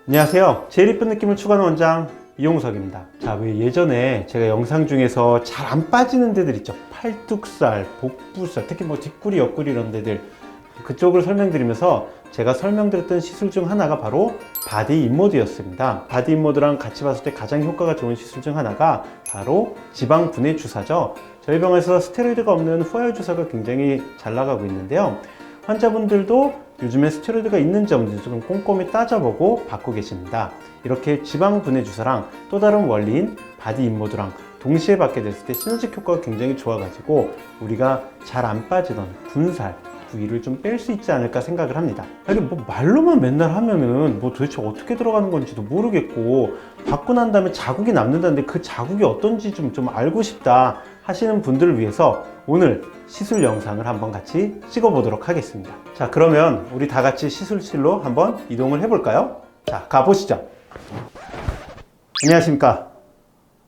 안녕하세요. 제일 이쁜 느낌을 추구하는 원장 이용석입니다. 자, 왜 예전에 제가 영상 중에서 잘 안 빠지는 데들 있죠. 팔뚝살, 복부살, 특히 뭐 뒷구리, 옆구리 이런 데들, 그쪽을 설명드리면서 제가 설명드렸던 시술 중 하나가 바로 바디 인모드였습니다. 바디 인모드랑 같이 봤을 때 가장 효과가 좋은 시술 중 하나가 바로 지방 분해 주사죠. 저희 병원에서 스테로이드가 없는 후하열 주사가 굉장히 잘 나가고 있는데요. 환자분들도 요즘에 스테로이드가 있는지 없는지 좀 꼼꼼히 따져보고 받고 계십니다. 이렇게 지방 분해 주사랑 또 다른 원리인 바디 인모드랑 동시에 받게 됐을 때 시너지 효과가 굉장히 좋아가지고 우리가 잘 안 빠지던 군살, 부위를 좀 뺄 수 있지 않을까 생각을 합니다. 아니 뭐 말로만 맨날 하면은 뭐 도대체 어떻게 들어가는 건지도 모르겠고, 받고 난 다음에 자국이 남는다는데 그 자국이 어떤지 좀 알고 싶다 하시는 분들을 위해서 오늘 시술 영상을 한번 같이 찍어 보도록 하겠습니다. 자, 그러면 우리 다 같이 시술실로 한번 이동을 해 볼까요? 자, 가보시죠. 안녕하십니까.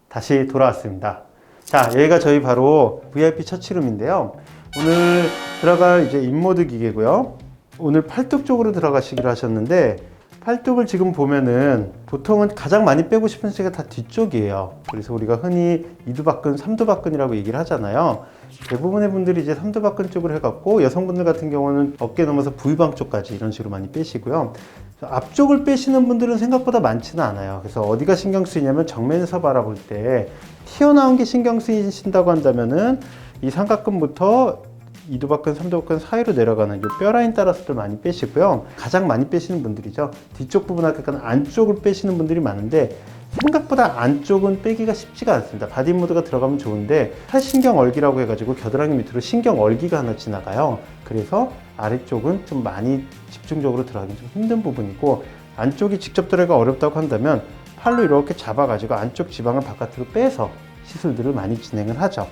다시 돌아왔습니다. 자, 여기가 저희 바로 VIP 처치룸인데요. 오늘 들어갈 이제 인모드 기계고요. 오늘 팔뚝 쪽으로 들어가시기로 하셨는데, 팔뚝을 지금 보면은 보통은 가장 많이 빼고 싶은 시가 다 뒤쪽이에요. 그래서 우리가 흔히 2두박근, 3두박근이라고 얘기를 하잖아요. 대부분의 분들이 이제 3두박근 쪽으로 해갖고, 여성분들 같은 경우는 어깨 넘어서 부위방 쪽까지 이런 식으로 많이 빼시고요. 앞쪽을 빼시는 분들은 생각보다 많지는 않아요. 그래서 어디가 신경 쓰이냐면, 정면에서 바라볼 때 튀어나온 게 신경 쓰이신다고 한다면은 이 삼각근부터 2두박근, 3두박근 사이로 내려가는 이 뼈라인 따라서도 많이 빼시고요. 가장 많이 빼시는 분들이죠. 뒤쪽 부분, 약간 안쪽을 빼시는 분들이 많은데, 생각보다 안쪽은 빼기가 쉽지가 않습니다. 바디 모드가 들어가면 좋은데, 팔신경얼기라고 해가지고 겨드랑이 밑으로 신경얼기가 하나 지나가요. 그래서 아래쪽은 좀 많이 집중적으로 들어가기 좀 힘든 부분이고, 안쪽이 직접 들어가기가 어렵다고 한다면 팔로 이렇게 잡아가지고 안쪽 지방을 바깥으로 빼서 시술들을 많이 진행을 하죠.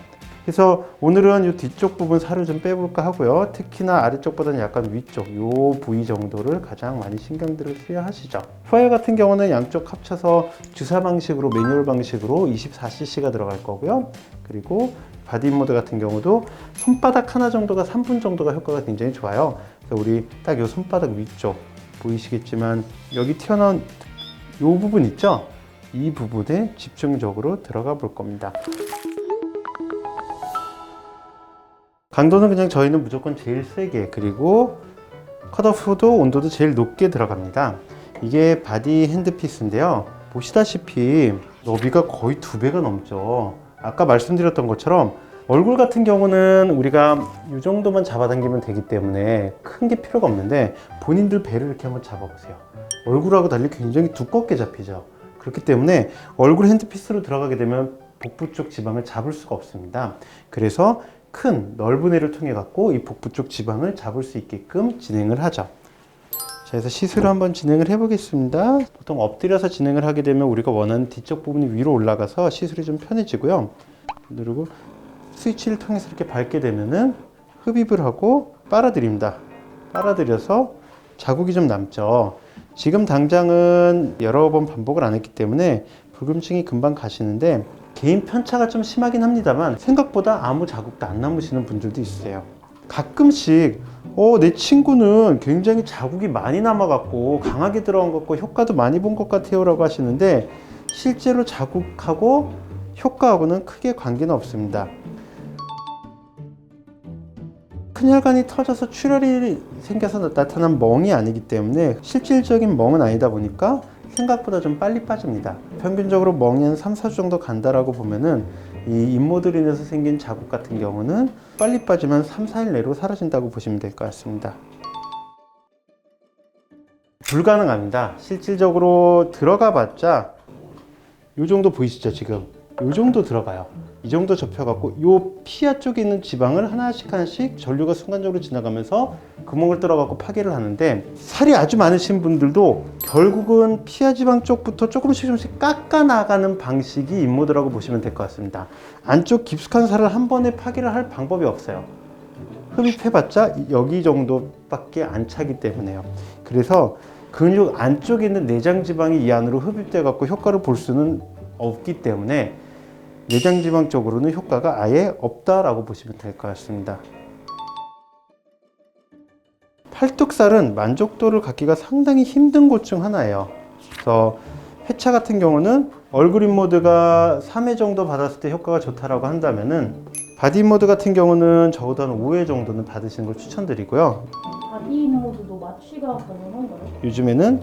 그래서 오늘은 이 뒤쪽 부분 살을 좀 빼볼까 하고요. 특히나 아래쪽보다는 약간 위쪽, 이 부위 정도를 가장 많이 신경들을 쓰여 하시죠. 후하열 같은 경우는 양쪽 합쳐서 주사 방식으로, 매뉴얼 방식으로 24cc가 들어갈 거고요. 그리고 바디 모드 같은 경우도 손바닥 하나 정도가 3분 정도가 효과가 굉장히 좋아요. 그래서 우리 딱 이 손바닥 위쪽 보이시겠지만, 여기 튀어나온 이 부분 있죠? 이 부분에 집중적으로 들어가 볼 겁니다. 강도는 그냥 저희는 무조건 제일 세게, 그리고 컷오프도 온도도 제일 높게 들어갑니다. 이게 바디 핸드피스인데요. 보시다시피 너비가 거의 2배가 넘죠. 아까 말씀드렸던 것처럼 얼굴 같은 경우는 우리가 이 정도만 잡아당기면 되기 때문에 큰 게 필요가 없는데, 본인들 배를 이렇게 한번 잡아보세요. 얼굴하고 달리 굉장히 두껍게 잡히죠. 그렇기 때문에 얼굴 핸드피스로 들어가게 되면 복부 쪽 지방을 잡을 수가 없습니다. 그래서 큰 넓은 애를 통해 갖고 이 복부 쪽 지방을 잡을 수 있게끔 진행을 하죠. 자, 그래서 시술을 한번 진행을 해 보겠습니다. 보통 엎드려서 진행을 하게 되면 우리가 원하는 뒤쪽 부분이 위로 올라가서 시술이 좀 편해지고요. 누르고 스위치를 통해서 이렇게 밟게 되면은 흡입을 하고 빨아들입니다. 빨아들여서 자국이 좀 남죠. 지금 당장은 여러 번 반복을 안 했기 때문에 불균층이 금방 가시는데, 개인 편차가 좀 심하긴 합니다만 생각보다 아무 자국도 안 남으시는 분들도 있어요. 가끔씩 내 친구는 굉장히 자국이 많이 남아갖고 강하게 들어간 것 같고 효과도 많이 본 것 같아요 라고 하시는데, 실제로 자국하고 효과하고는 크게 관계는 없습니다. 큰 혈관이 터져서 출혈이 생겨서 나타난 멍이 아니기 때문에 실질적인 멍은 아니다 보니까 생각보다 좀 빨리 빠집니다. 평균적으로 멍이 한 3, 4주 정도 간다라고 보면은, 이 인모드로 인해서 생긴 자국 같은 경우는 빨리 빠지면 3, 4일 내로 사라진다고 보시면 될 것 같습니다. 불가능합니다. 실질적으로 들어가 봤자 이 정도 보이시죠? 지금 이 정도 들어가요. 이 정도 접혀갖고 이 피하 쪽에 있는 지방을 하나씩 하나씩 전류가 순간적으로 지나가면서 구멍을 뚫어갖고 파괴를 하는데, 살이 아주 많으신 분들도 결국은 피하 지방 쪽부터 조금씩 깎아 나가는 방식이 인모드라고 보시면 될 것 같습니다. 안쪽 깊숙한 살을 한 번에 파괴를 할 방법이 없어요. 흡입해봤자 여기 정도밖에 안 차기 때문에요. 그래서 근육 안쪽에 있는 내장 지방이 이 안으로 흡입돼 갖고 효과를 볼 수는 없기 때문에 내장지방 쪽으로는 효과가 아예 없다라고 보시면 될 것 같습니다. 팔뚝살은 만족도를 갖기가 상당히 힘든 곳 중 하나예요. 그래서 회차 같은 경우는 얼굴 인모드가 3회 정도 받았을 때 효과가 좋다라고 한다면은 바디 인모드 같은 경우는 적어도 한 5회 정도는 받으시는 걸 추천드리고요. 바디 인모드도 마취가 가능한가요? 요즘에는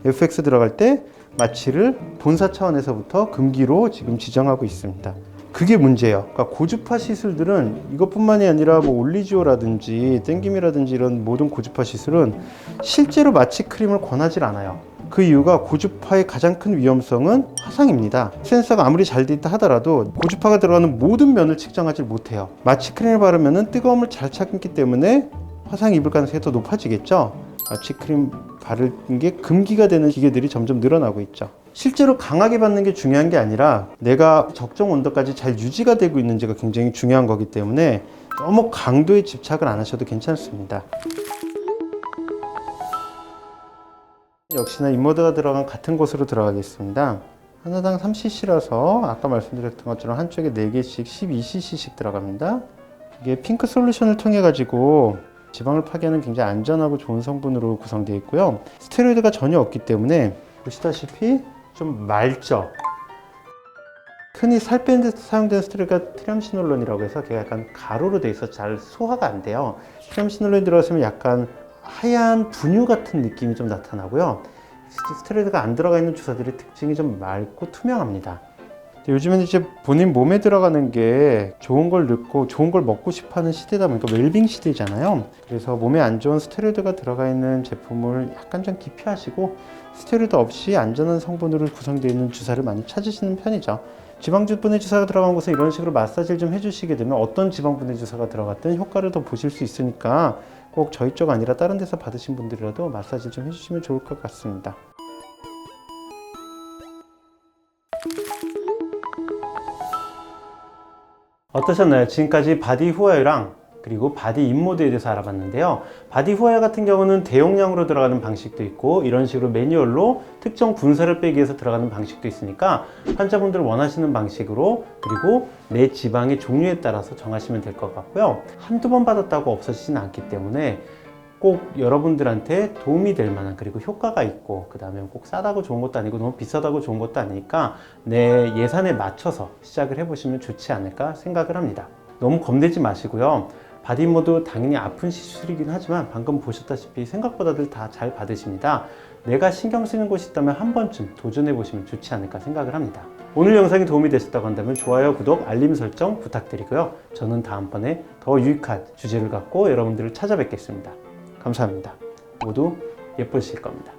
FX 들어갈 때 마취를 본사 차원에서부터 금기로 지금 지정하고 있습니다. 그게 문제예요. 그러니까 고주파 시술들은 이것뿐만이 아니라 뭐 올리지오라든지 땡김이라든지 이런 모든 고주파 시술은 실제로 마취 크림을 권하지 않아요. 그 이유가 고주파의 가장 큰 위험성은 화상입니다. 센서가 아무리 잘 돼 있다 하더라도 고주파가 들어가는 모든 면을 측정하지 못해요. 마취 크림을 바르면 뜨거움을 잘 참기 때문에 화상 입을 가능성이 더 높아지겠죠. 마취 크림 바르는 게 금기가 되는 기계들이 점점 늘어나고 있죠. 실제로 강하게 받는 게 중요한 게 아니라 내가 적정 온도까지 잘 유지가 되고 있는지가 굉장히 중요한 거기 때문에 너무 강도에 집착을 안 하셔도 괜찮습니다. 역시나 인모드가 들어간 같은 곳으로 들어가겠습니다. 하나당 3cc라서 아까 말씀드렸던 것처럼 한쪽에 4개씩 12cc씩 들어갑니다. 이게 핑크 솔루션을 통해 가지고 지방을 파괴하는 굉장히 안전하고 좋은 성분으로 구성되어 있고요. 스테로이드가 전혀 없기 때문에 보시다시피 좀 맑죠. 흔히 살 빼는 데 사용되는 스테로이드가 트리암시놀론이라고 해서 걔가 약간 가루로 되어 있어서 잘 소화가 안 돼요. 트리암시놀론이 들어갔으면 약간 하얀 분유 같은 느낌이 좀 나타나고요. 스테로이드가 안 들어가 있는 주사들의 특징이 좀 맑고 투명합니다. 요즘에는 이제 본인 몸에 들어가는 게 좋은 걸 넣고 좋은 걸 먹고 싶어하는 시대다 보니까 웰빙 시대잖아요. 그래서 몸에 안 좋은 스테로이드가 들어가 있는 제품을 약간 좀 기피하시고 스테로이드 없이 안전한 성분으로 구성되어 있는 주사를 많이 찾으시는 편이죠. 지방분해 주사가 들어간 곳에 이런 식으로 마사지를 좀 해주시게 되면 어떤 지방분해 주사가 들어갔든 효과를 더 보실 수 있으니까 꼭 저희 쪽 아니라 다른 데서 받으신 분들이라도 마사지 좀 해주시면 좋을 것 같습니다. 어떠셨나요? 지금까지 바디 후하유랑 그리고 바디 인모드에 대해서 알아봤는데요. 바디 후하유 같은 경우는 대용량으로 들어가는 방식도 있고 이런 식으로 매뉴얼로 특정 분사를 빼기 위해서 들어가는 방식도 있으니까 환자분들 원하시는 방식으로 그리고 내 지방의 종류에 따라서 정하시면 될 것 같고요. 한두 번 받았다고 없어지지는 않기 때문에 꼭 여러분들한테 도움이 될 만한 그리고 효과가 있고 그 다음에 꼭 싸다고 좋은 것도 아니고 너무 비싸다고 좋은 것도 아니니까 내 예산에 맞춰서 시작을 해보시면 좋지 않을까 생각을 합니다. 너무 겁내지 마시고요. 바디 인모드 당연히 아픈 시술이긴 하지만 방금 보셨다시피 생각보다들 다 잘 받으십니다. 내가 신경 쓰는 곳이 있다면 한 번쯤 도전해 보시면 좋지 않을까 생각을 합니다. 오늘 영상이 도움이 되셨다고 한다면 좋아요, 구독, 알림 설정 부탁드리고요. 저는 다음번에 더 유익한 주제를 갖고 여러분들을 찾아뵙겠습니다. 감사합니다. 모두 예쁘실 겁니다.